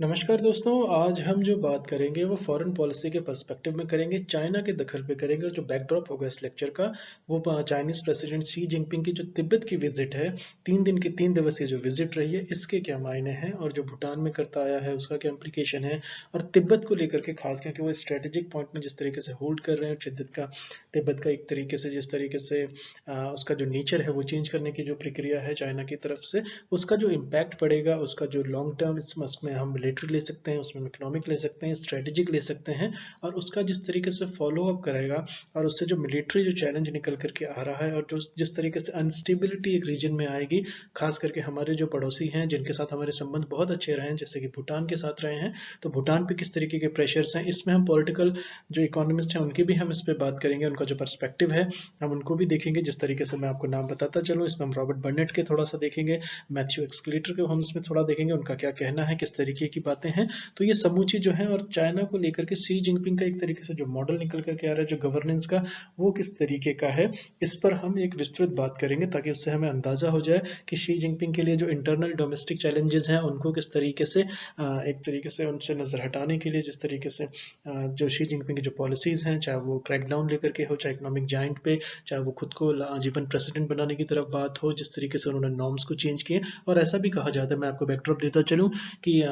नमस्कार दोस्तों, आज हम जो बात करेंगे वो फॉरेन पॉलिसी के पर्सपेक्टिव में करेंगे, चाइना के दखल पे करेंगे। और जो बैकड्रॉप होगा इस लेक्चर का वो चाइनीज़ प्रेसिडेंट शी जिनपिंग की जो तिब्बत की विजिट है, 3 दिन की 3 दिवसीय जो विजिट रही है, इसके क्या मायने हैं और जो भूटान में करता आया है उसका क्या इम्प्लीकेशन है। और तिब्बत को लेकर के खास करके वो स्ट्रेटेजिक पॉइंट में जिस तरीके से होल्ड कर रहे हैं तिब्बत का एक तरीके से जिस तरीके से उसका जो नेचर है वो चेंज करने की जो प्रक्रिया है चाइना की तरफ से, उसका जो इम्पैक्ट पड़ेगा, उसका जो लॉन्ग टर्म इसमें हम मिलिट्री ले सकते हैं, उसमें इकोनॉमिक ले सकते हैं, स्ट्रेटेजिक ले सकते हैं। और उसका जिस तरीके से फॉलो अप करेगा और उससे जो मिलिट्री जो चैलेंज निकल करके आ रहा है और जो जिस तरीके से अनस्टेबिलिटी एक रीजन में आएगी, खास करके हमारे जो पड़ोसी हैं जिनके साथ हमारे संबंध बहुत अच्छे रहे हैं, जैसे कि भूटान के साथ रहे हैं, तो भूटान पे किस तरीके के प्रेशर्स हैं, इसमें हम पॉलिटिकल जो इकोनॉमिस्ट हैं उनकी भी हम इस पर बात करेंगे, उनका जो पर्सपेक्टिव है हम उनको भी देखेंगे। जिस तरीके से मैं आपको नाम बताता चलूँ, इसमें हम रॉबर्ट बर्नेट के थोड़ा सा देखेंगे, मैथ्यू एक्सक्लेटर को हम इसमें थोड़ा देखेंगे, उनका क्या कहना है, किस तरीके की बातें हैं। तो ये समूची जो है, और चाइना को लेकर के शी जिनपिंग का एक तरीके से जो मॉडल निकल करके आ रहा है जो गवर्नेंस का, वो किस तरीके का है, इस पर हम एक विस्तृत बात करेंगे ताकि उससे हमें अंदाजा हो जाए कि शी जिनपिंग के लिए जो इंटरनल डोमेस्टिक चैलेंजेस हैं उनको किस तरीके से एक तरीके से उनसे नजर हटाने के लिए, जिस तरीके से जो शी जिनपिंग की जो पॉलिसीज हैं, चाहे वो क्रैकडाउन लेकर के हो, चाहे इकोनॉमिक जाइंट पे, चाहे वो खुद को आजीवन प्रेसिडेंट बनाने की तरफ बात हो, जिस तरीके से उन्होंने नॉर्म्स को चेंज किए। और ऐसा भी कहा जाता है, मैं आपको बैकड्रॉप देता चलूं कि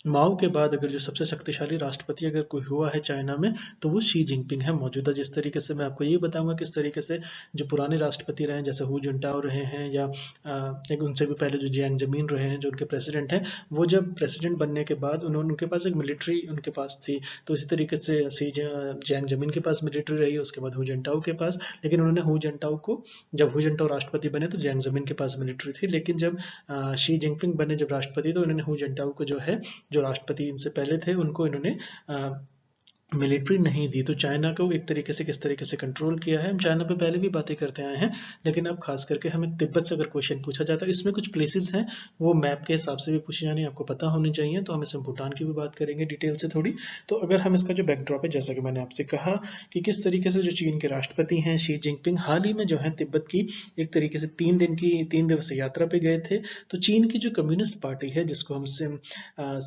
माओ के बाद अगर जो सबसे शक्तिशाली राष्ट्रपति अगर कोई हुआ है चाइना में, तो वो शी जिनपिंग है मौजूदा। जिस तरीके से मैं आपको ये बताऊंगा किस तरीके से जो पुराने राष्ट्रपति रहे हैं, जैसे हु जुनटाओ रहे हैं, या एक उनसे भी पहले जो जियांग जमीन रहे हैं जो उनके प्रेसिडेंट हैं, वो जब प्रेसिडेंट बनने के बाद उन्होंने उनके पास एक मिलिट्री उनके पास थी। तो इसी तरीके से जियांग जमीन के पास मिलिट्री रही, उसके बाद हु जंटाओ के पास। लेकिन उन्होंने हु जंटाओ को, जब हु जंटाओ राष्ट्रपति बने तो जियांग जमीन के पास मिलिट्री थी, लेकिन जब शी जिनपिंग बने जब राष्ट्रपति, तो उन्होंने हु जंटाओ को जो है, जो राष्ट्रपति इनसे पहले थे, उनको इन्होंने मिलिट्री नहीं दी। तो चाइना को एक तरीके से किस तरीके से कंट्रोल किया है, हम चाइना पे पहले भी बातें करते आए हैं, लेकिन अब खास करके हमें तिब्बत से अगर क्वेश्चन पूछा जाता है, इसमें कुछ प्लेसेस हैं वो मैप के हिसाब से भी पूछे जाने आपको पता होनी चाहिए, तो हम इसमें भूटान की भी बात करेंगे डिटेल से थोड़ी। तो अगर हम इसका जो बैकड्रॉप है, जैसा कि मैंने आपसे कहा कि किस तरीके से जो चीन के राष्ट्रपति हैं शी जिनपिंग हाल ही में जो है तिब्बत की एक तरीके से 3 दिवसीय यात्रा पे गए थे। तो चीन की जो कम्युनिस्ट पार्टी है, जिसको हम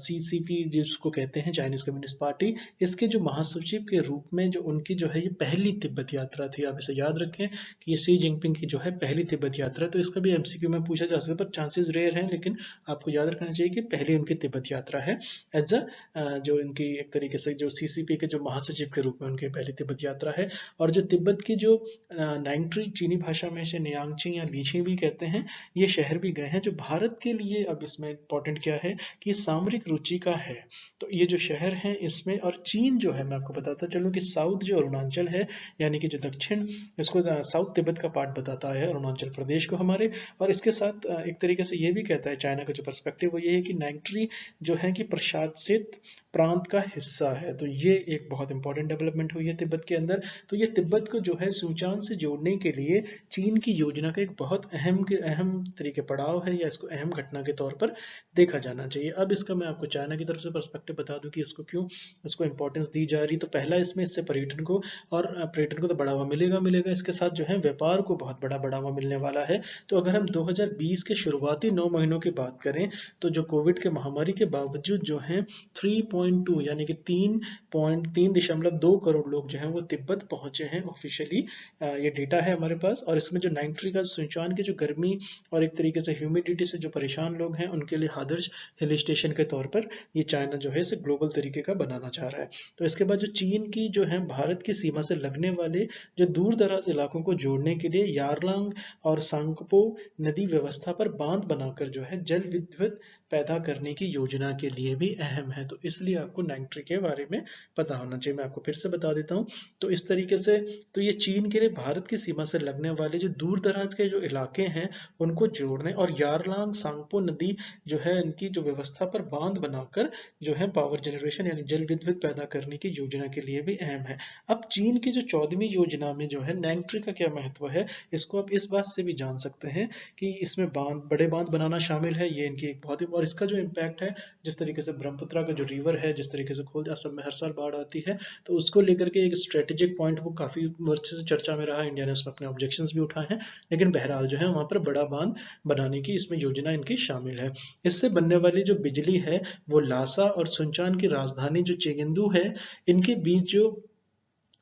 CCP जिसको कहते हैं, चाइनीज कम्युनिस्ट पार्टी, इसके जो महासचिव के रूप में जो उनकी जो है ये पहली तिब्बत यात्रा थी। आप इसे याद रखें कि ये शी जिनपिंग की जो है पहली तिब्बत यात्रा, तो इसका भी एमसीक्यू में पूछा जा सकता है, पर चांसेस रेयर हैं, लेकिन आपको याद रखना चाहिए कि पहली उनकी तिब्बत यात्रा है, एज जो इनकी एक तरीके से जो CCP के जो महासचिव के रूप में उनकी पहली तिब्बत यात्रा है। और जो तिब्बत की जो नाइंगट्री, चीनी भाषा में इसे नियांगची या लीची भी कहते हैं, ये शहर भी गए हैं, जो भारत के लिए अब इसमें इंपॉर्टेंट क्या है कि सामरिक रुचि का है। तो ये जो शहर हैं इसमें, और चीन जो है, मैं आपको बताता चलूं कि साउथ जो अरुणाचल है, यानी कि जो दक्षिण, इसको साउथ तिब्बत का पार्ट बताता है अरुणाचल प्रदेश को हमारे। और इसके साथ एक तरीके से ये भी कहता है चाइना का जो पर्सपेक्टिव वो ये है कि नाइंगट्री जो है कि प्रशासित प्रांत का हिस्सा है। तो ये एक बहुत इंपॉर्टेंट डेवलपमेंट हुई है तिब्बत के अंदर। तो ये तिब्बत को जो है सूचान से जोड़ने के लिए चीन की योजना का एक बहुत अहम तरीके पड़ाव है, या इसको अहम घटना के तौर पर देखा जाना चाहिए। अब इसका मैं आपको चाइना की तरफ से पर्सपेक्टिव बता दूं कि इसको क्यों, इसको इंपॉर्टेंस दी जा रही। तो पहला, इसमें इससे पर्यटन को तो बढ़ावा मिलेगा मिलेगा, इसके साथ जो है व्यापार को बहुत बड़ा बढ़ावा मिलने वाला है। तो अगर हम 2020 के शुरुआती 9 महीनों की बात करें, तो जो कोविड के महामारी के बावजूद जो है 3.2 यानी कि 3.3.2 करोड़ लोग जो हैं वो तिब्बत पहुंचे हैं ऑफिशियली। ये डेटा है हमारे पास। और इसमें जो नाइंगट्री का सिंचुआन की जो गर्मी और एक तरीके से ह्यूमिडिटी से जो परेशान लोग हैं, उनके लिए आदर्श हिल स्टेशन के तौर पर ये चाइना जो है इसे ग्लोबल तरीके का बनाना चाह रहा है। तो इसके बाद जो चीन की जो है भारत की सीमा से लगने वाले जो दूर दराज इलाकों को जोड़ने के लिए यारलांग और सांगपो नदी व्यवस्था पर बांध बनाकर जो है जल विद्युत पैदा करने की योजना के लिए भी अहम है। तो इसलिए आपको नाइंगट्री के बारे में पता होना चाहिए। मैं आपको फिर से बता देता हूँ। तो इस तरीके से, तो ये चीन के लिए भारत की सीमा से लगने वाले जो दूर दराज के जो इलाके हैं उनको जोड़ने, और यारलांग सांगपो नदी जो है इनकी जो व्यवस्था पर बांध बनाकर जो है पावर जनरेशन यानी जल विद्युत पैदा करने की योजना के लिए भी अहम है। अब चीन की जो 14वीं योजना में जो है नाइंगट्री का क्या महत्व है, इसको आप इस बात से भी जान सकते हैं कि इसमें बड़े बांध बनाना शामिल है। ये इनकी एक बहुत ही, और इसका जो इम्पैक्ट है, जिस तरीके से ब्रह्मपुत्र का जो रिवर है जिस तरीके से खोलते, असम में हर साल बाढ़ आती है, तो उसको लेकर के एक स्ट्रेटेजिक पॉइंट वो काफी वर्ष से चर्चा में रहा। इंडिया ने उसमें अपने ऑब्जेक्शंस भी उठाए हैं, लेकिन बहरहाल जो है वहां पर बड़ा बांध बनाने की इसमें योजना इनकी शामिल है। इससे बनने वाली जो बिजली है वो लासा और सुनचान की राजधानी जो चेगेंदू है, इनके बीच जो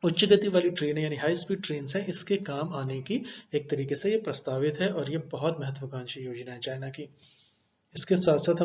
उच्च गति वाली ट्रेन यानी हाई स्पीड ट्रेन है, इसके काम आने की एक तरीके से ये प्रस्तावित है, और ये बहुत महत्वाकांक्षी योजना है चाइना की। इसके साथ साथ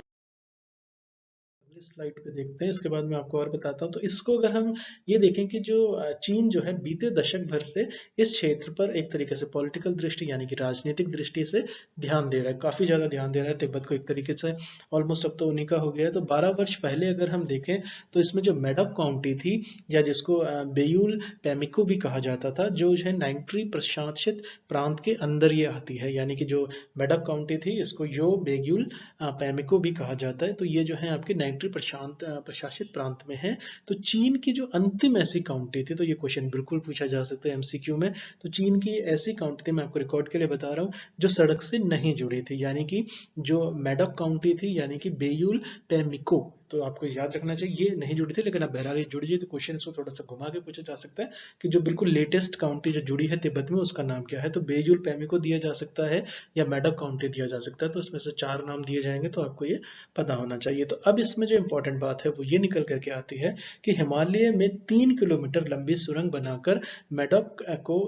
इस स्लाइड पे देखते हैं, इसके बाद मैं आपको और बताता हूँ। तो इसको अगर हम ये देखें कि जो चीन जो है बीते दशक भर से इस क्षेत्र पर एक तरीके से पॉलिटिकल दृष्टि यानी कि राजनीतिक दृष्टि से ध्यान दे रहा है, काफी ज्यादा ध्यान दे रहा है तिब्बत को एक तरीके से। ऑलमोस्ट अब तो उन्हीं का हो गया है। तो 12 वर्ष पहले अगर हम देखें तो इसमें जो मेडक काउंटी थी, या जिसको बेयूल पेमिको भी कहा जाता था, जो है नाइंट्री प्रशासित प्रांत के अंदर ये आती है, यानी कि जो मेडक काउंटी थी इसको यो बेग्यूल पेमिको भी कहा जाता है। तो ये जो है आपके नाइंट्री प्रशासित प्रांत में है। तो चीन की जो अंतिम ऐसी काउंटी थी, तो ये क्वेश्चन बिल्कुल पूछा जा सकता है एमसीक्यू में। तो चीन की ऐसी काउंटी थी, मैं आपको रिकॉर्ड के लिए बता रहा हूँ, जो सड़क से नहीं जुड़ी थी, यानी कि जो मेडक काउंटी थी यानी कि बेयूल पेमिको, तो आपको याद रखना चाहिए ये नहीं जुड़ी थी, लेकिन अब बहरहाल ये जुड़ी है। तो क्वेश्चन इसको थोड़ा सा घुमा के पूछा जा सकता है कि जो बिल्कुल लेटेस्ट काउंटी जो जुड़ी है तिब्बत में उसका नाम क्या है। तो बेजुल पेमिको दिया जा सकता है या मेडक काउंटी दिया जा सकता है, तो इसमें से 4 नाम दिए जाएंगे, तो आपको ये पता होना चाहिए। तो अब इसमें जो इंपॉर्टेंट बात है वो ये निकल करके आती है कि हिमालय में 3 किलोमीटर लंबी सुरंग बनाकर मेडक को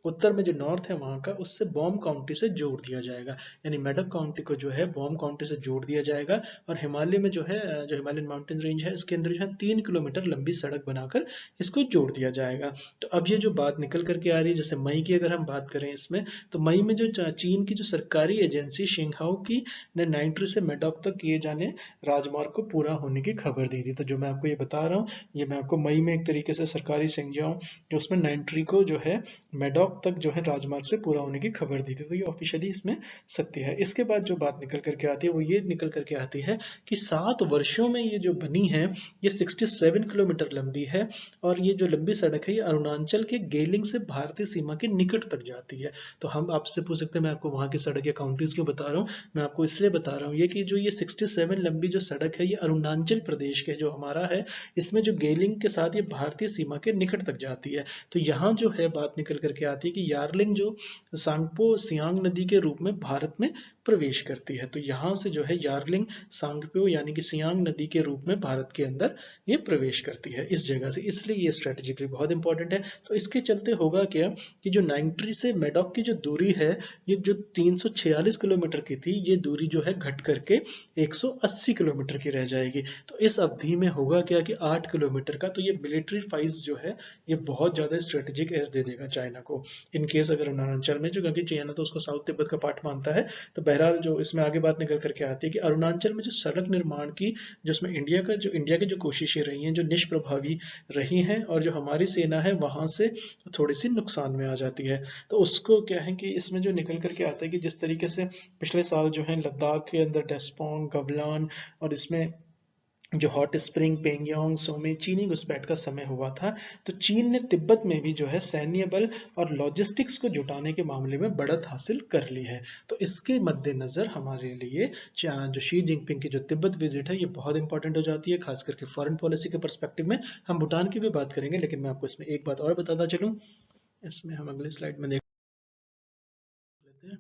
उत्तर में जो नॉर्थ है वहां का, उससे बॉम काउंटी से जोड़ दिया जाएगा। यानी मेडक काउंटी को जो है बॉम काउंटी से जोड़ दिया जाएगा, और हिमालय में जो है जो हिमालयन माउंटेन रेंज है इसके अंदर जो है 3 किलोमीटर लंबी सड़क बनाकर इसको जोड़ दिया जाएगा। तो अब ये जो बात निकल करके आ रही है, जैसे मई की अगर हम बात करें इसमें, तो मई में जो चीन की जो सरकारी एजेंसी शिंगहाओ की ने नाइंट्री से मेडोक तक किए जाने राजमार्ग को पूरा होने की खबर दी थी। तो जो मैं आपको ये बता रहा हूँ, ये मैं आपको मई में एक तरीके से सरकारी शिंगजाओ जो उसमें नाइंट्री को जो है मेडोक तक जो है राजमार्ग से पूरा होने की खबर दी थी। तो ये ऑफिशियली इसमें सत्य है। इसके बाद जो बात निकल करके आती है वो ये निकल करके आती है कि 7 वर्षों में ये जो बनी है ये 67 किलोमीटर लंबी है, और ये जो लंबी सड़क है ये अरुणाचल के गेलिंग से भारतीय सीमा के निकट तक जाती है। तो हम आपसे पूछ सकते हैं मैं आपको वहां की सड़क या काउंटीज क्यों बता रहा हूँ। मैं आपको इसलिए बता रहा हूँ ये कि जो ये 67 लंबी जो सड़क है ये अरुणाचल प्रदेश के जो हमारा है, इसमें जो गेलिंग के साथ ये भारतीय सीमा के निकट तक जाती है। तो यहाँ जो है बात निकल करके आती है कि यार्लिंग जो सांगपो सियांग नदी के रूप में भारत में प्रवेश करती है। तो यहाँ से जो है यार्लिंग सांगपो यानी कि सियांग नदी के रूप में भारत के अंदर ये प्रवेश करती है इस जगह से, इसलिए ये स्ट्रेटेजिकली बहुत इंपॉर्टेंट है। तो इसके चलते होगा क्या कि जो नाइंट्री से मेडोक की जो दूरी है ये जो 346 किलोमीटर की थी, ये दूरी जो है घट करके 180 किलोमीटर की रह जाएगी। तो इस अवधि में होगा क्या कि 8 किलोमीटर का, तो ये मिलिट्री फाइज जो है ये बहुत ज्यादा स्ट्रेटेजिक एज दे देगा चाइना को, इन केस अगर अरुणाचल में, जो क्योंकि चाइना तो उसको साउथ तिब्बत का पार्ट मानता है। तो बहरहाल जो इसमें आगे बात निकल करके आती है कि अरुणाचल में जो सड़क निर्माण की जो इसमें इंडिया की जो कोशिशें रही हैं जो निष्प्रभावी रही हैं, और जो हमारी सेना है वहां से थोड़ी सी नुकसान में आ जाती है। तो उसको क्या है कि इसमें जो निकल करके आता है कि जिस तरीके से पिछले साल जो है लद्दाख के अंदर डेस्पोंग गवलान और इसमें जो हॉट स्प्रिंग पेंगोंग सोमे चीनी घुसपैठ का समय हुआ था, तो चीन ने तिब्बत में भी जो है सैन्य बल और लॉजिस्टिक्स को जुटाने के मामले में बढ़त हासिल कर ली है। तो इसके मद्देनजर हमारे लिए जो शी जिनपिंग की जो तिब्बत विजिट है ये बहुत इंपॉर्टेंट हो जाती है, खास करके फॉरेन पॉलिसी के पर्सपेक्टिव में। हम भूटान की भी बात करेंगे, लेकिन मैं आपको इसमें एक बात और बताता चलूं, इसमें हम अगले स्लाइड में देख लेते हैं।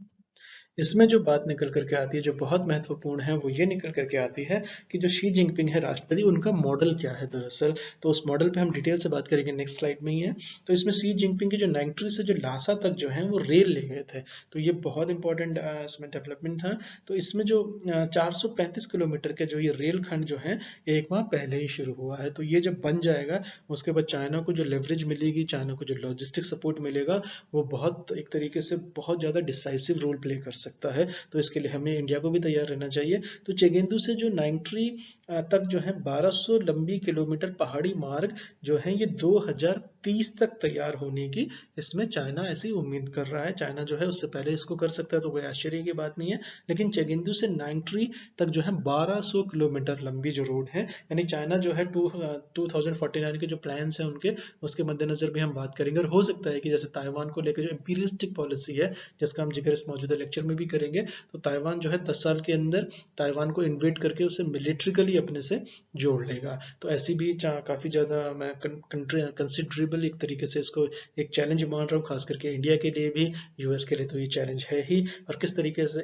इसमें जो बात निकल करके आती है जो बहुत महत्वपूर्ण है वो ये निकल करके आती है कि जो शी जिनपिंग है राष्ट्रपति, उनका मॉडल क्या है दरअसल। तो उस मॉडल पे हम डिटेल से बात करेंगे, नेक्स्ट स्लाइड में ही है। तो इसमें शी जिनपिंग की जो नाइंट्री से जो लासा तक जो है वो रेल ले गए थे, तो ये बहुत इंपॉर्टेंट इसमें डेवलपमेंट था। तो इसमें जो 435 किलोमीटर के जो ये रेल खंड जो है एक माह पहले ही शुरू हुआ है। तो ये जब बन जाएगा उसके बाद चाइना को जो लेवरेज मिलेगी, चाइना को जो लॉजिस्टिक सपोर्ट मिलेगा, वो बहुत एक तरीके से बहुत ज्यादा डिसाइसिव रोल प्ले कर सकता है। तो इसके लिए हमें इंडिया को भी तैयार रहना चाहिए। तो चेगेंदू से जो नाइंट्री तक जो है 1200 लंबी किलोमीटर पहाड़ी मार्ग जो है ये 2023 2030 तक तैयार होने की इसमें चाइना ऐसी उम्मीद कर रहा है। चाइना जो है उससे पहले इसको कर सकता है तो कोई आश्चर्य की बात नहीं है, लेकिन चेगेंदू से नाइंगट्री तक जो है 1200 किलोमीटर लंबी जो रोड है, यानी चाइना जो है 2049 के जो प्लान्स हैं उनके, उसके मद्देनजर भी हम बात करेंगे। और हो सकता है कि जैसे ताइवान को लेकर जो इंपीरियलिस्टिक पॉलिसी है, जिसका हम जिक्र इस मौजूदा लेक्चर में भी करेंगे, तो ताइवान जो है 10 साल के अंदर ताइवान को इन्वेड करके उसे मिलिट्रिकली अपने से जोड़ लेगा। तो ऐसी भी काफ़ी ज़्यादा मैं कंसिडरेबल एक तरीके से इसको एक चैलेंज मान रहा हूँ, खास करके इंडिया के लिए भी, यूएस के लिए तो ये चैलेंज है ही। और किस तरीके से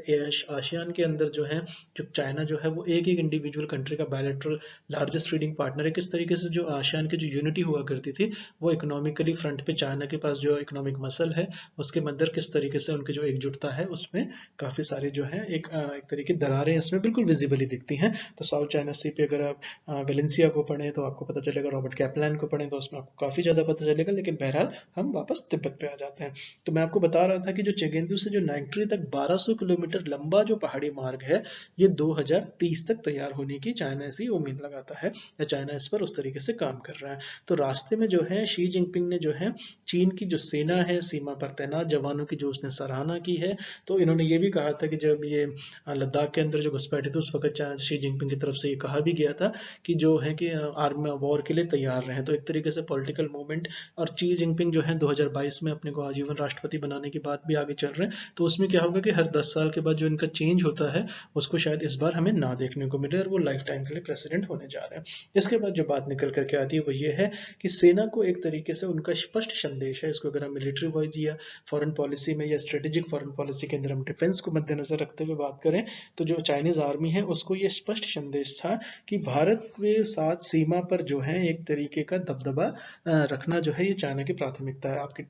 आसियान के अंदर जो है, जो चाइना जो है वो एक एक इंडिविजुअल कंट्री का बायलैटरल लार्जेस्ट ट्रेडिंग पार्टनर है, किस तरीके से जो आसियान की जो यूनिटी हुआ करती थी वो इकोनॉमिकली फ्रंट पे चाइना के पास जो इकोनॉमिक मसल है उसके अंदर किस तरीके से उनकी जो एकजुटता है उसमें काफ़ी सारे जो है एक तरीके दरारें इसमें बिल्कुल विजिबली दिखती हैं। तो साउथ चाइना सी पे अगर आप वेलेंसिया को पढ़ें तो आपको पता चलेगा, रॉबर्ट कैपलान को पढ़ें तो उसमें आपको काफ़ी ज़्यादा पता चलेगा। लेकिन बहरहाल हम वापस तिब्बत पे आ जाते हैं। तो मैं आपको बता रहा था कि जो चेगेंदू से जो नाइंगट्री तक 1200 किलोमीटर लंबा जो पहाड़ी मार्ग है, ये 2030 तक तैयार होने की चाइना ऐसी उम्मीद लगाता है, या चाइना इस पर उस तरीके से काम कर रहा है। तो रास्ते में जो है शी जिनपिंग ने जो है चीन की जो सेना है सीमा पर तैनात जवानों की जो उसने सराहना की है, तो इन्होंने ये भी कहा था कि जब ये लद्दाख के अंदर जो घुसपैठे थे उस वक्त शी जिनपिंग की तरफ से ये कहा भी गया था कि जो है कि आर्मी वॉर के लिए तैयार रहे। तो एक तरीके से पॉलिटिकल मूवमेंट, और शी जिनपिंग जो है 2022 में अपने को आजीवन राष्ट्रपति बनाने की बात भी आगे चल रहे हैं। तो उसमें क्या होगा कि हर 10 साल के बाद जो इनका चेंज होता है उसको शायद इस बार हमें ना देखने को मिले, और वो लाइफ टाइम के लिए प्रेसिडेंट होने जा रहे हैं। इसके बाद जो बात निकल करके आती है वो ये है कि सेना को एक तरीके से उनका स्पष्ट संदेश है, इसको अगर हम मिलिट्री वाइज या फॉरेन पॉलिसी में या स्ट्रेटेजिक फॉरेन पॉलिसी के अंदर हम डिफेंस को मद्देनजर रखते हुए बात करें, तो जो चाइनीज आर्मी है उसको ये स्पष्ट संदेश था कि भारत के साथ सीमा पर जो है एक तरीके का दबदबा रखना जो है ये चाइना की प्राथमिकता है। आपकी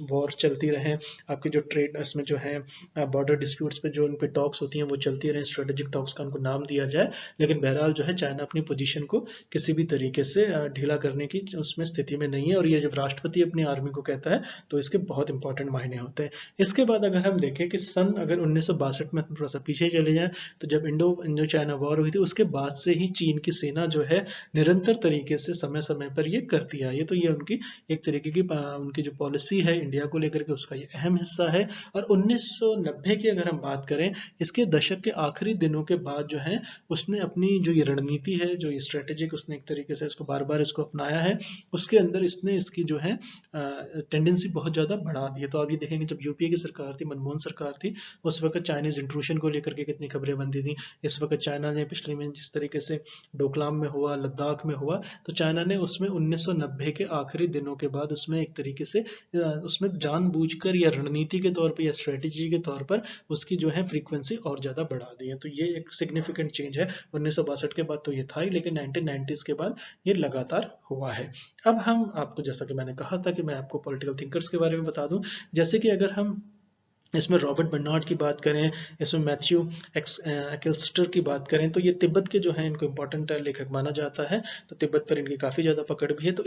वॉर चलती रहे, आपकी जो ट्रेड इसमें जो है बॉर्डर डिस्प्यूट्स पे जो उन पे टॉक्स होती हैं वो चलती रहे, स्ट्रेटेजिक टॉक्स का उनको नाम दिया जाए, लेकिन बहरहाल जो है चाइना अपनी पोजीशन को किसी भी तरीके से ढीला करने की उसमें स्थिति में नहीं है। और ये जब राष्ट्रपति अपनी आर्मी को कहता है तो इसके बहुत इंपॉर्टेंट मायने होते हैं। इसके बाद अगर हम देखें कि सन अगर 1962 में थोड़ा सा पीछे चले जाएं, तो जब इंडो चाइना वॉर हुई थी उसके बाद से ही चीन की सेना जो है निरंतर तरीके से समय समय पर ये करती आई है। तो ये उनकी एक तरीके की उनकी जो पॉलिसी है इंडिया को लेकर के उसका ये अहम हिस्सा है। और 1990 की अगर हम बात करें, इसके दशक के आखिरी दिनों के बाद जो है उसने अपनी जो ये रणनीति है, जो ये स्ट्रेटेजिक, उसने एक तरीके से इसको बार बार इसको अपनाया है। उसके अंदर इसने इसकी जो है टेंडेंसी बहुत ज़्यादा बढ़ा दी है। तो आप ये देखेंगे जब यूपीए की सरकार थी, मनमोहन सरकार थी, उस वक्त चाइनीज इंट्रूशन को लेकर के कितनी खबरें बनती थी। इस वक्त चाइना ने पिछले में जिस तरीके से डोकलाम में हुआ, लद्दाख में हुआ, तो चाइना ने उसमें 1990 के आखिरी दिनों के बाद उसमें एक तरीके से उसमें जानबूझकर या रणनीति के तौर पर या स्ट्रेटेजी के तौर पर उसकी जो है फ्रीक्वेंसी और ज़्यादा बढ़ा दी है। तो ये एक सिग्निफिकेंट चेंज है। 1962 के बाद तो ये था ही, लेकिन 1990s के बाद ये लगातार हुआ है। अब हम आपको, जैसा कि मैंने कहा था कि मैं आपको पॉलिटिकल थिंकर्स के बारे में बता दूं, जैसे कि अगर हम इसमें रॉबर्ट बर्नार्ड की बात करें, इसमें मैथ्यू एक्लिस्टर की बात करें, तो ये तिब्बत के जो हैं इनको इम्पोर्टेंट लेखक माना जाता है। तो तिब्बत पर इनकी काफ़ी ज़्यादा पकड़ भी है। तो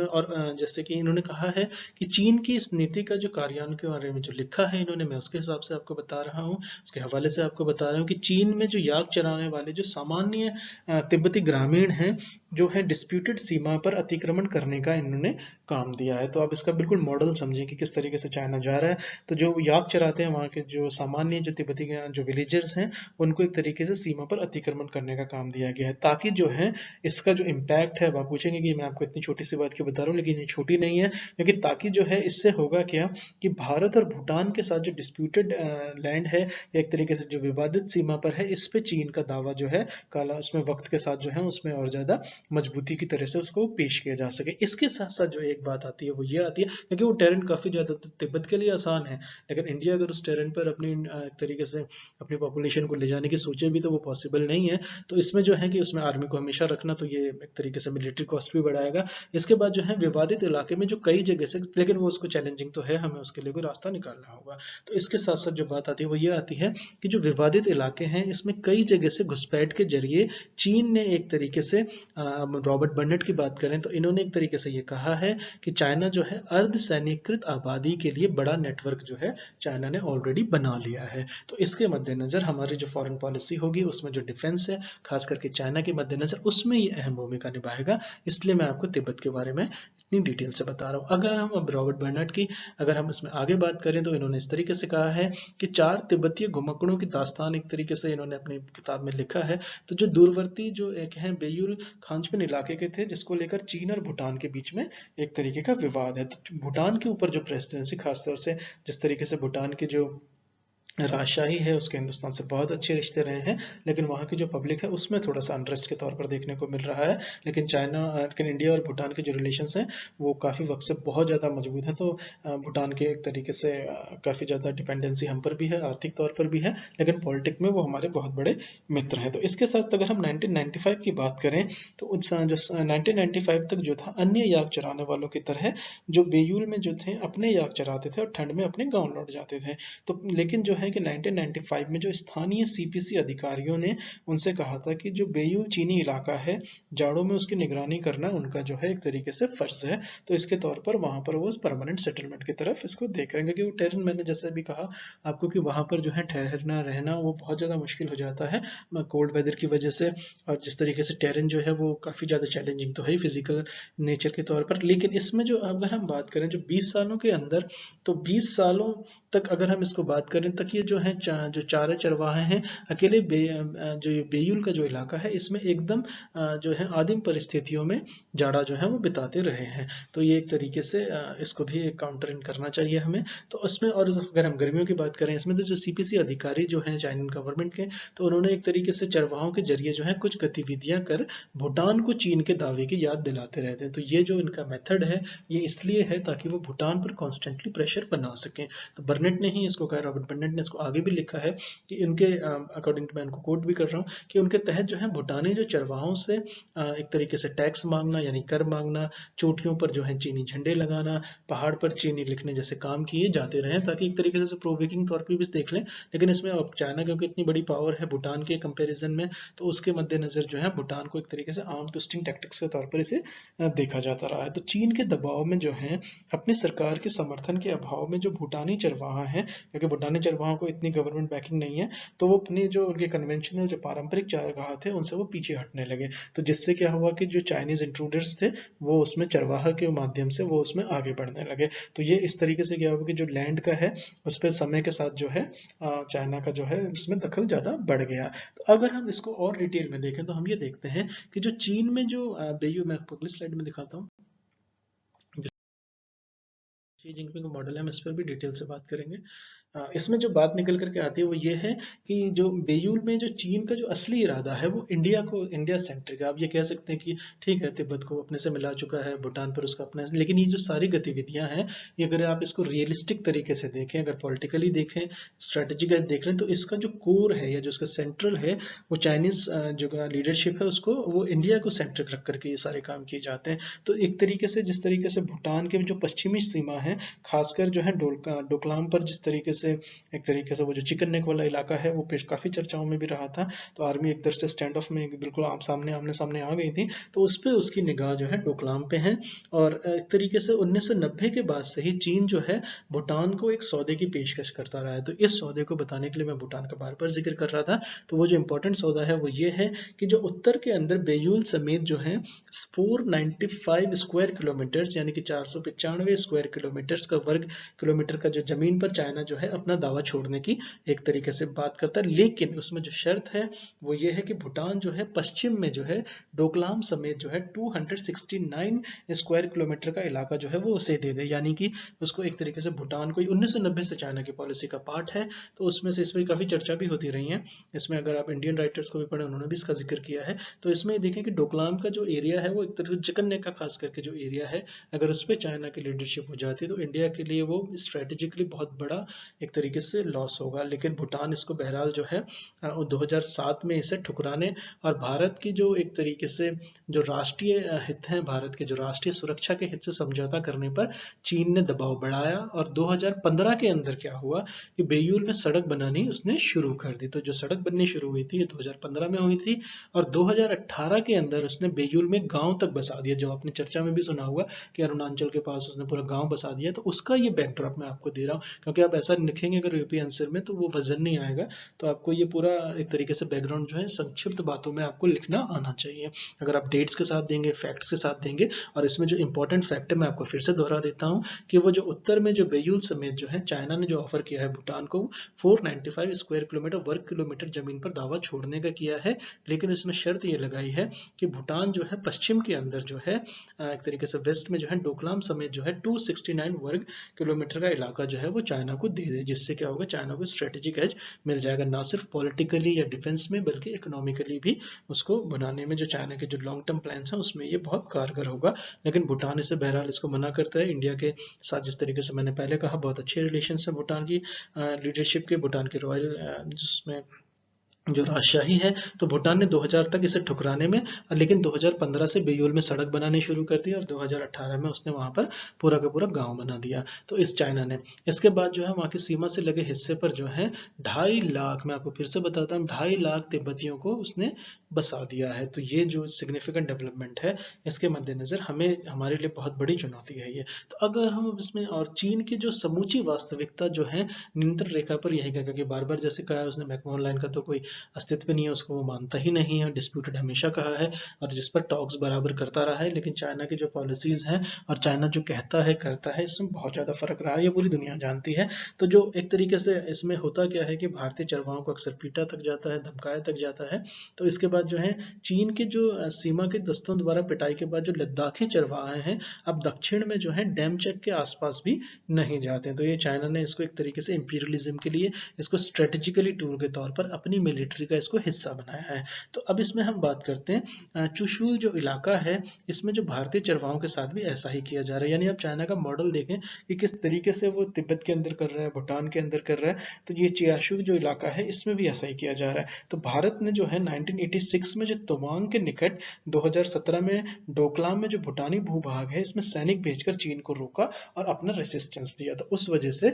और जैसे कि इन्होंने कहा है कि चीन की इस नीति का जो कार्यान्वयन के बारे में जो लिखा है इन्होंने, मैं उसके हिसाब से आपको बता रहा हूँ, उसके हवाले से आपको बता रहा हूँ कि चीन में जो याक चराने वाले जो सामान्य तिब्बती ग्रामीण हैं, जो है डिस्प्यूटेड सीमा पर अतिक्रमण करने का इन्होंने काम दिया है। तो आप इसका बिल्कुल मॉडल समझें कि किस तरीके से चाइना जा रहा है। तो जो याक चराते हैं वहाँ के जो सामान्य जो तिब्बती जो विलेजर्स हैं उनको एक तरीके से सीमा पर अतिक्रमण करने का काम दिया गया है, ताकि जो है इसका जो इम्पैक्ट है, आप पूछेंगे कि मैं आपको इतनी छोटी सी बात क्यों बता रहा हूँ, लेकिन ये छोटी नहीं है, क्योंकि ताकि जो है इससे होगा क्या कि भारत और भूटान के साथ जो डिस्प्यूटेड लैंड है या एक तरीके से जो विवादित सीमा पर है, इस पे चीन का दावा जो है काला उसमें वक्त के साथ जो है उसमें और ज्यादा मजबूती की तरह से उसको पेश किया जा सके। इसके साथ साथ जो एक बात आती है वो ये आती है, क्योंकि वो टेरेन काफी ज्यादा तिब्बत के लिए आसान है, लेकिन इंडिया अगर उस टेरेन पर अपनी एक तरीके से अपनी पॉपुलेशन को ले जाने की सोचे भी तो वो पॉसिबल नहीं है। तो इसमें जो है कि उसमें आर्मी को हमेशा रखना, तो ये एक तरीके से मिलिट्री कॉस्ट भी बढ़ाएगा। इसके बाद जो है विवादित इलाके में जो कई जगह से, लेकिन वो उसको चैलेंजिंग तो है, हमें उसके लिए कोई रास्ता निकालना होगा। तो इसके साथ साथ जो बात आती है वो ये आती है कि जो विवादित इलाके हैं इसमें कई जगह से घुसपैठ के जरिए चीन ने एक तरीके से रॉबर्ट बर्नेट की बात करें तो इन्होंने एक तरीके से ये कहा है कि चाइना जो है अर्ध सैन्यीकृत आबादी के लिए बड़ा नेटवर्क जो है चाइना चाइना ने ऑलरेडी बना लिया है। तो इसके मद्देनजर हमारी जो फॉरेन पॉलिसी होगी उसमें जो डिफेंस है, खास करके चाइना के मद्देनजर, उसमें ये अहम भूमिका निभाएगा। इसलिए मैं आपको तिब्बत के बारे में इतनी डिटेल से बता रहा हूँ। अगर हम अब रॉबर्ट बर्नर्ड की अगर हम इसमें आगे बात करें तो इन्होंने इस तरीके से कहा है कि 4 तिब्बतीय घुमक्कड़ों की दास्तान एक तरीके से इन्होंने अपनी किताब में लिखा है। तो जो दूरवर्ती जो एक है बेयूल खांचपिन इलाके के थे, जिसको लेकर चीन और भूटान के बीच में एक तरीके का विवाद है। तो भूटान के ऊपर जो प्रेसिडेंसी, खासतौर से जिस तरीके से भूटान की जो राजशाही है उसके हिंदुस्तान से बहुत अच्छे रिश्ते रहे हैं, लेकिन वहाँ की जो पब्लिक है उसमें थोड़ा सा अनरेस्ट के तौर पर देखने को मिल रहा है। लेकिन इंडिया और भूटान के जो रिलेशंस हैं वो काफ़ी वक्त से बहुत ज़्यादा मजबूत हैं। तो भूटान के एक तरीके से काफ़ी ज़्यादा डिपेंडेंसी हम पर भी है, आर्थिक तौर पर भी है, लेकिन पॉलिटिक में वो हमारे बहुत बड़े मित्र हैं। तो इसके साथ अगर हम 1995 की बात करें तो उस जो 1995 तक जो था, अन्य याक चराने वालों की तरह जो बेयूल में जो थे अपने याक चराते थे और ठंड में अपने गाँव लौट जाते थे। तो लेकिन जो है कि 1995 में जो स्थानीय सीपीसी अधिकारियों ने उनसे कहा था कि जो बेयूल चीनी इलाका है, जाड़ों में उसकी निगरानी करना उनका जो है एक तरीके से फर्ज है। तो इसके तौर पर वहां पर वो परमानेंट सेटलमेंट की तरफ इसको देख रहे हैं, क्योंकि वो टेरन, मैंने जैसे भी कहा आपको कि वहां पर जो है ठहरना रहना वो बहुत ज़्यादा मुश्किल हो जाता है कोल्ड वेदर की वजह से। और जिस तरीके से टेरन जो है वो काफ़ी ज़्यादा चैलेंजिंग तो है फिजिकल नेचर के तौर पर। लेकिन इसमें जो अगर हम बात करें जो 20 सालों के अंदर, तो 20 सालों तक अगर हम इसको बात करें तक ये जो है जो चारे चरवाहे हैं अकेले जो ये बेयूल का जो इलाका है इसमें एकदम जो है आदिम परिस्थितियों में जाड़ा जो है वो बिताते रहे हैं। तो ये एक तरीके से इसको भी एक काउंटर इन करना चाहिए हमें। तो उसमें, और अगर हम गर्मियों की बात करें इसमें, तो जो सीपीसी अधिकारी जो हैं चाइनीज गवर्नमेंट के, तो उन्होंने एक तरीके से चरवाहों के जरिए जो है कुछ गतिविधियां कर भूटान को चीन के दावे की याद दिलाते रहते हैं। तो ये जो इनका मेथड है ये इसलिए है ताकि वो भूटान पर कॉन्स्टेंटली प्रेशर बना सकें। तो बर्नेट ने ही इसको कहा, रॉबर्ट बर्नेट ने इसको आगे भी लिखा है कि इनके अकॉर्डिंग टू, मैं इनको कोट भी कर रहा हूँ, कि उनके तहत जो है भूटानी जो चरवाहों से एक तरीके से टैक्स मांगना यानी कर मांगना, चोटियों पर जो है चीनी झंडे लगाना, पहाड़ पर चीनी लिखने जैसे काम किए जाते रहे, ताकि एक तरीके से प्रोवोकिंग तौर पर भी देख लें। लेकिन इसमें अब चाइना क्योंकि इतनी बड़ी पावर है भूटान के कंपेरिजन में, तो उसके मद्देनजर जो है भूटान को एक तरीके से आर्म ट्विस्टिंग टैक्टिक्स के तौर पर इसे देखा जाता रहा है। तो चीन के दबाव में जो है, अपनी सरकार के समर्थन के अभाव में, जो भूटानी चरवाहा है, क्योंकि भूटानी चरवाहों को इतनी गवर्नमेंट बैकिंग नहीं है, तो वो अपनी जो उनके कन्वेंशनल जो पारंपरिक चारागाह थे उनसे वो पीछे हटने लगे। तो जिससे क्या हुआ कि जो चाइनीज इंट्रूडर्स थे वो उसमें चरवाहा के माध्यम से वो उसमें आगे बढ़ने लगे। तो ये इस तरीके से क्या हुआ कि जो लैंड का है उस पर समय के साथ जो है चाइना का जो है इसमें दखल ज़्यादा बढ़ गया। तो अगर हम इसको और डिटेल में देखें तो हम ये देखते हैं कि जो चीन में जो बेयू, मैं आपको अगली स्लाइड में दिखाता हूँ, शी जिनपिंग मॉडल है, हम इस पर भी डिटेल से बात करेंगे। इसमें जो बात निकल करके आती है वो ये है कि जो बेयूल में जो चीन का जो असली इरादा है वो इंडिया सेंट्रिक है। आप ये कह सकते हैं कि ठीक है तिब्बत को अपने से मिला चुका है, भूटान पर उसका अपना, लेकिन ये जो सारी गतिविधियां हैं ये अगर आप इसको रियलिस्टिक तरीके से देखें, अगर पॉलिटिकली देखें, स्ट्रेटेजिक देख रहे हैं, तो इसका जो कोर है या जो इसका सेंट्रल है वो चाइनीज जो लीडरशिप है उसको, वो इंडिया को सेंट्रिक रख करके ये सारे काम किए जाते हैं। तो एक तरीके से जिस तरीके से भूटान के जो पश्चिमी सीमा है, खासकर जो है डोकलाम पर, जिस तरीके से एक तरीके से वो जो चिकन नेक वाला इलाका है वो काफी चर्चाओं में भी रहा था। तो आर्मी एक तरह से स्टैंड ऑफ में बिल्कुल आमने सामने आ गई थी। तो उस पर उसकी निगाह जो है डोकलाम पे है। और एक तरीके से 1990 के बाद से ही चीन जो है भूटान को एक सौदे की पेशकश करता रहा है। तो इस सौदे को बताने के लिए मैं भूटान का बार बार जिक्र कर रहा था। तो वो जो इंपॉर्टेंट सौदा है वो ये है कि जो उत्तर के अंदर बेयूल समेत जो है 495 स्क्वायर किलोमीटर यानी कि 495 स्क्वायर किलोमीटर का वर्ग किलोमीटर का जो जमीन पर चाइना जो है अपना दावा छोड़ने की एक तरीके से बात करता है। लेकिन उसमें जो शर्त है वो ये है कि भूटान जो है पश्चिम में जो है डोकलाम समेत जो है 269 स्क्वायर किलोमीटर का इलाका जो है वो उसे दे दे, यानी कि उसको एक तरीके से भूटान को 1990 से चाइना की पॉलिसी का पार्ट है। तो उसमें से इसमें काफी चर्चा भी होती रही है। इसमें अगर आप इंडियन राइटर्स को भी पढ़े उन्होंने भी इसका जिक्र किया है। तो इसमें देखें कि डोकलाम का जो एरिया है वो एक तरह चिकन नेक का खास करके जो एरिया है, अगर उस पर चाइना की लीडरशिप हो जाती है तो इंडिया के लिए वो स्ट्रेटेजिकली बहुत बड़ा एक तरीके से लॉस होगा। लेकिन भूटान इसको बहरहाल जो है 2007 में इसे ठुकराने और भारत की जो एक तरीके से जो राष्ट्रीय हित हैं, भारत के जो राष्ट्रीय सुरक्षा के हित से समझौता करने पर चीन ने दबाव बढ़ाया। और 2015 के अंदर क्या हुआ कि बेयूल में सड़क बनानी उसने शुरू कर दी। तो जो सड़क बननी शुरू हुई थी ये 2015 में हुई थी और 2018 के अंदर उसने बेयूल में गांव तक बसा दिया। जो आपने चर्चा में भी सुना होगा कि अरुणाचल के पास उसने पूरा गांव बसा दिया। तो उसका ये बैकड्रॉप मैं आपको दे रहा हूँ, क्योंकि आप ऐसा लिखेंगे अगर यूपी आंसर में तो वो वजन नहीं आएगा। तो आपको ये पूरा एक तरीके से बैकग्राउंड जो है संक्षिप्त बातों में आपको लिखना आना चाहिए। अगर आप डेट्स के साथ देंगे, फैक्ट्स के साथ देंगे, और इसमें जो इंपॉर्टेंट फैक्ट है मैं आपको फिर से दोहरा देता हूँ कि वो जो उत्तर में जो बेयूल समेत जो है चाइना ने जो ऑफर किया है भूटान को 495 स्क्वायर किलोमीटर वर्ग किलोमीटर जमीन पर दावा छोड़ने का किया है, लेकिन इसमें शर्त ये लगाई है कि भूटान जो है पश्चिम के अंदर जो है एक तरीके से वेस्ट में जो है डोकलाम समेत जो है 269 वर्ग किलोमीटर का इलाका जो है वो चाइना को दे दे, जिससे क्या होगा चाइना को स्ट्रेटेजिक एज मिल जाएगा, ना सिर्फ पॉलिटिकली या डिफेंस में बल्कि इकोनॉमिकली भी उसको बनाने में जो चाइना के जो लॉन्ग टर्म प्लान्स हैं उसमें ये बहुत कारगर होगा। लेकिन भूटान इसे बहरहाल इसको मना करता है। इंडिया के साथ जिस तरीके से मैंने पहले कहा बहुत अच्छे रिलेशन है भूटान की लीडरशिप के, भूटान के रॉयल जिसमें जो राजशाही है, तो भूटान ने 2000 तक इसे ठुकराने में, लेकिन 2015 से बेयूल में सड़क बनानी शुरू कर दी और 2018 में उसने वहां पर पूरा का पूरा गांव बना दिया। तो इस चाइना ने इसके बाद जो है वहां की सीमा से लगे हिस्से पर जो है 2.5 लाख, मैं आपको फिर से बताता हूँ 2.5 लाख तिब्बतियों को उसने बसा दिया है। तो ये जो सिग्निफिकेंट डेवलपमेंट है इसके मद्देनजर हमें हमारे लिए बहुत बड़ी चुनौती है ये। तो अगर हम इसमें और चीन की जो समूची वास्तविकता जो है नियंत्रण रेखा पर यही कहा कि बार बार जैसे कहा उसने मैकमोहन लाइन का तो कोई अस्तित्व नहीं है, उसको वो मानता ही नहीं है, डिस्प्यूटेड हमेशा कहा है और जिस पर टॉक्स बराबर करता रहा है। लेकिन चाइना की जो पॉलिसीज हैं और चाइना जो कहता है करता है इसमें बहुत ज़्यादा फर्क रहा है, ये पूरी दुनिया जानती है। तो जो एक तरीके से इसमें होता क्या है कि भारतीय चरवाहों को अक्सर पीटा तक जाता है, धमकाया तक जाता है। तो इसके बाद जो है चीन के जो सीमा के दस्तों द्वारा पिटाई के बाद जो लद्दाखी चरवाहे हैं अब दक्षिण में जो है डैम चेक के आसपास भी नहीं जाते। तो ये चाइना ने इसको एक तरीके से इंपीरियलिज्म के लिए इसको स्ट्रेटेजिकली टूल के तौर पर अपनी मिलिट्री का इसको हिस्सा बनाया है। तो अब इसमें हम बात करते हैं चुशूल जो इलाका है इसमें जो भारतीय चरवाहों के साथ भी ऐसा ही किया जा रहा है। यानी अब चाइना का मॉडल देखें कि किस तरीके से वो तिब्बत के अंदर कर रहा है, भूटान के अंदर कर रहा है, तो ये चियाशु जो इलाका है इसमें भी ऐसा ही किया जा रहा है। तो भारत ने जो है 1986 में जो तवांग के निकट 2017 में डोकलाम में जो भूटानी भूभाग है इसमें सैनिक भेजकर चीन को रोका और अपना रेसिस्टेंस दिया। तो उस वजह से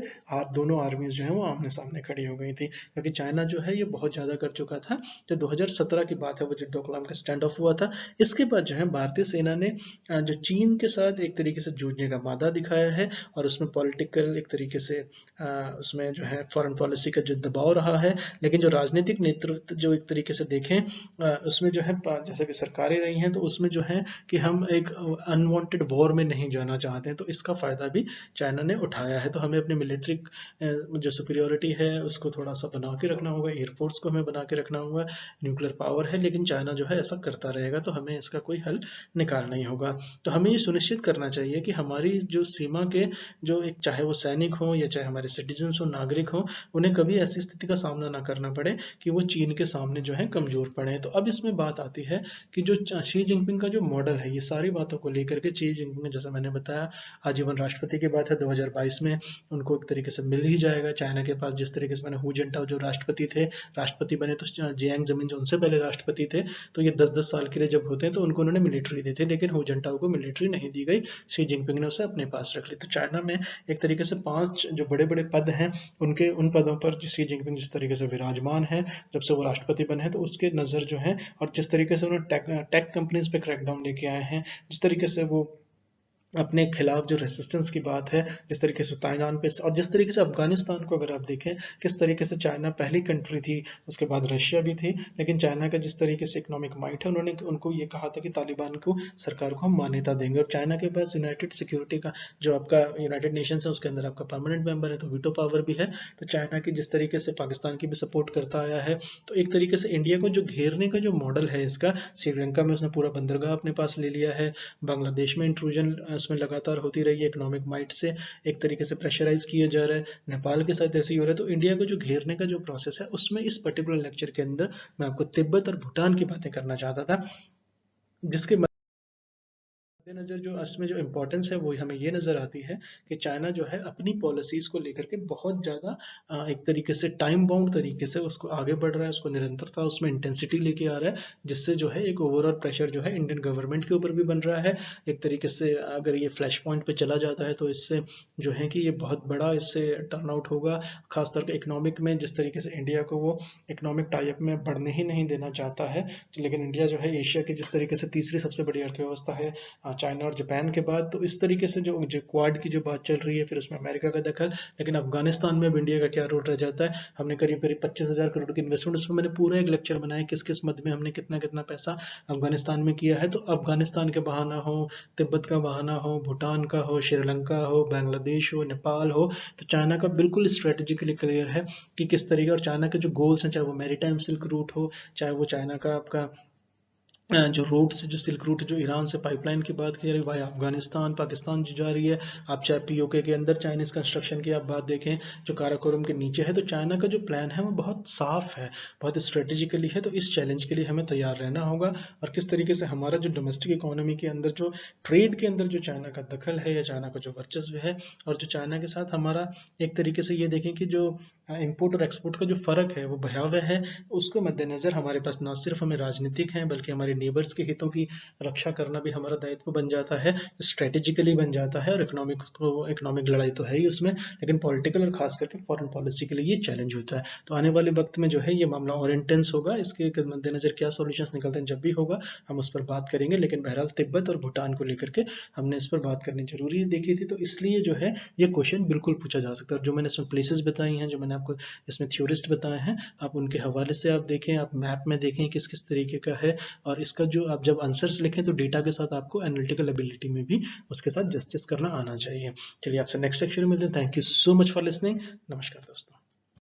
दोनों आर्मीज जो है वो आमने सामने खड़ी हो गई थी, क्योंकि चाइना जो है ये बहुत ज्यादा कर चुका था। जो 2017 की बात है वो जो डोकलाम का स्टैंड ऑफ हुआ था, इसके बाद जो है भारतीय सेना ने जो चीन के साथ एक तरीके से जूझने का मादा दिखाया है और उसमें पॉलिटिकल एक तरीके से उसमें जो है फॉरेन पॉलिसी का जो दबाव रहा है। लेकिन जो राजनीतिक नेतृत्व जो एक तरीके से देखें उसमें जो है जैसे कि सरकारें रही हैं तो उसमें जो है कि हम एक अनवांटेड वॉर में नहीं जाना चाहते हैं, तो इसका फायदा भी चाइना ने उठाया है। तो हमें अपनी मिलिट्री जो सुपीरियोरिटी है उसको थोड़ा सा बना के रखना होगा, एयरफोर्स को हमें बना के रखना होगा। न्यूक्लियर पावर है लेकिन चाइना जो है ऐसा करता रहेगा, तो हमें इसका कोई हल निकालना ही होगा। तो हमें ये सुनिश्चित करना चाहिए कि हमारी जो सीमा के जो एक चाहे वो सैनिक हो या चाहे हमारे सिटीजन्स हो, नागरिक हो, उन्हें कभी ऐसी स्थिति का सामना ना करना पड़े कि वो चीन के सामने जो है कमजोर पड़े। तो अब इसमें बात आती है कि जो शी जिनपिंग का जो मॉडल है ये सारी बातों को लेकर के शी जिनपिंग ने जैसा मैंने बताया आजीवन राष्ट्रपति की बात है 2022 में उनको एक तरीके से मिल ही जाएगा। चाइना के पास जिस तरीके से मैंने हु जिनटाओ जो राष्ट्रपति बने तो जियांग जमीन जो उनसे पहले राष्ट्रपति थे, तो ये 10-10 साल के लिए जब होते हैं तो उनको उन्होंने मिलिट्री दी थी, लेकिन हु जिनटाओ को मिलिट्री नहीं दी गई, शी जिनपिंग ने उसे अपने पास रख ली। तो चाइना में एक तरीके से 5 जो बड़े बड़े पद हैं उनके उन पदों पर शी जिनपिंग जिस तरीके से विराजमान है जब से वो राष्ट्रपति बने हैं, तो उसके नजर जो है और जिस तरीके से उन्होंने टेक कंपनीज पे क्रैकडाउन लेके आए हैं, जिस तरीके से वो अपने खिलाफ जो रेसिस्टेंस की बात है, जिस तरीके से ताइवान पे और जिस तरीके से अफगानिस्तान को अगर आप देखें किस तरीके से चाइना पहली कंट्री थी, उसके बाद रशिया भी थी, लेकिन चाइना का जिस तरीके से इकोनॉमिक माइट है उन्होंने उनको ये कहा था कि तालिबान को सरकार को हम मान्यता देंगे। और चाइना के पास यूनाइटेड सिक्योरिटी का जो आपका यूनाइटेड नेशंस है उसके अंदर आपका परमानेंट मेंबर है, तो वीटो पावर भी है। तो चाइना की जिस तरीके से पाकिस्तान की भी सपोर्ट करता आया है, तो एक तरीके से इंडिया को जो घेरने का जो मॉडल है इसका, श्रीलंका में उसने पूरा बंदरगाह अपने पास ले लिया है, बांग्लादेश में इंट्रूजन इसमें लगातार होती रही है, इकोनॉमिक माइट से एक तरीके से प्रेशराइज किया जा रहा है, नेपाल के साथ ऐसे ही हो रहा है। तो इंडिया को जो घेरने का जो प्रोसेस है उसमें इस पर्टिकुलर लेक्चर के अंदर मैं आपको तिब्बत और भूटान की बातें करना चाहता था, जिसके नजर जो इसमें जो इम्पोर्टेंस है वो हमें ये नजर आती है कि चाइना जो है अपनी पॉलिसीज को लेकर के बहुत ज्यादा एक तरीके से टाइम बाउंड तरीके से उसको आगे बढ़ रहा है, उसको निरंतरता उसमें इंटेंसिटी लेके आ रहा है, जिससे जो है एक ओवरऑल प्रेशर जो है इंडियन गवर्नमेंट के ऊपर भी बन रहा है। एक तरीके से अगर ये फ्लैश पॉइंट पे चला जाता है तो इससे जो है कि ये बहुत बड़ा इससे टर्न आउट होगा, खासतौर पर इकोनॉमिक में। जिस तरीके से इंडिया को वो इकोनॉमिक टाइप में बढ़ने ही नहीं देना चाहता है, लेकिन इंडिया जो है एशिया की जिस तरीके से तीसरी सबसे बड़ी अर्थव्यवस्था है, चाइना और जापान के बाद। तो इस तरीके से जो क्वाड की जो बात चल रही है, फिर उसमें अमेरिका का दखल, लेकिन अफगानिस्तान में अब इंडिया का क्या रोल रह जाता है। हमने करीब करीब 25,000 करोड़ की इन्वेस्टमेंट, उसमें मैंने पूरा एक लेक्चर बनाया किस किस मद में हमने कितना कितना पैसा अफगानिस्तान में किया है। तो अफगानिस्तान के बहाना हो, तिब्बत का बहाना हो, भूटान का हो, श्रीलंका हो, बांग्लादेश हो, नेपाल हो, तो चाइना का बिल्कुल स्ट्रेटेजिकली क्लियर है कि किस तरीके, और चाइना के जो गोल्स हैं, चाहे वो मैरीटाइम सिल्क रूट हो, चाहे वो चाइना का आपका जो रोड से जो सिल्क रूट जो ईरान से पाइपलाइन की बात की जा रही है भाई, अफगानिस्तान पाकिस्तान जो जा रही है, आप चाहे पीओके के अंदर चाइनीज कंस्ट्रक्शन की आप बात देखें जो काराकोरम के नीचे है, तो चाइना का जो प्लान है वो बहुत साफ है, बहुत स्ट्रेटेजिकली है। तो इस चैलेंज के लिए हमें तैयार रहना होगा, और किस तरीके से हमारा जो डोमेस्टिक इकोनॉमी के अंदर जो ट्रेड के अंदर जो चाइना का दखल है या चाइना का जो वर्चस्व है, और जो चाइना के साथ हमारा एक तरीके से ये देखें कि जो इम्पोर्ट और एक्सपोर्ट का जो फर्क है वो भयावह है, उसको मद्देनजर हमारे पास न सिर्फ हमें राजनीतिक है बल्कि हमारे नेबर्स के हितों की रक्षा करना भी हमारा दायित्व बन जाता है, स्ट्रेटेजिकली बन जाता है। और इकोनॉमिक लड़ाई तो है ही उसमें, लेकिन पॉलिटिकल और खास करके फॉरेन पॉलिसी के लिए ये चैलेंज होता है। तो आने वाले वक्त में जो है ये मामला और इंटेंस होगा, इसके मद्देनजर क्या सॉल्यूशंस निकलते हैं जब भी होगा हम उस पर बात करेंगे। लेकिन बहरहाल तिब्बत और भूटान को लेकर के हमने इस पर बात करनी जरूरी देखी थी, तो इसलिए जो है ये क्वेश्चन बिल्कुल पूछा जा सकता है। और जो मैंने इसमें प्लेसेस बताई हैं, जो मैंने आपको इसमें थ्योरिस्ट बताए हैं, आप उनके हवाले से आप देखें, आप मैप में देखें किस किस तरीके का है, और इसका जो आप जब आंसर्स लिखें तो डेटा के साथ आपको एनालिटिकल एबिलिटी में भी उसके साथ जस्टिस करना आना चाहिए। चलिए आपसे नेक्स्ट सेक्शन में मिलते हैं। Thank you so much for listening. नमस्कार दोस्तों।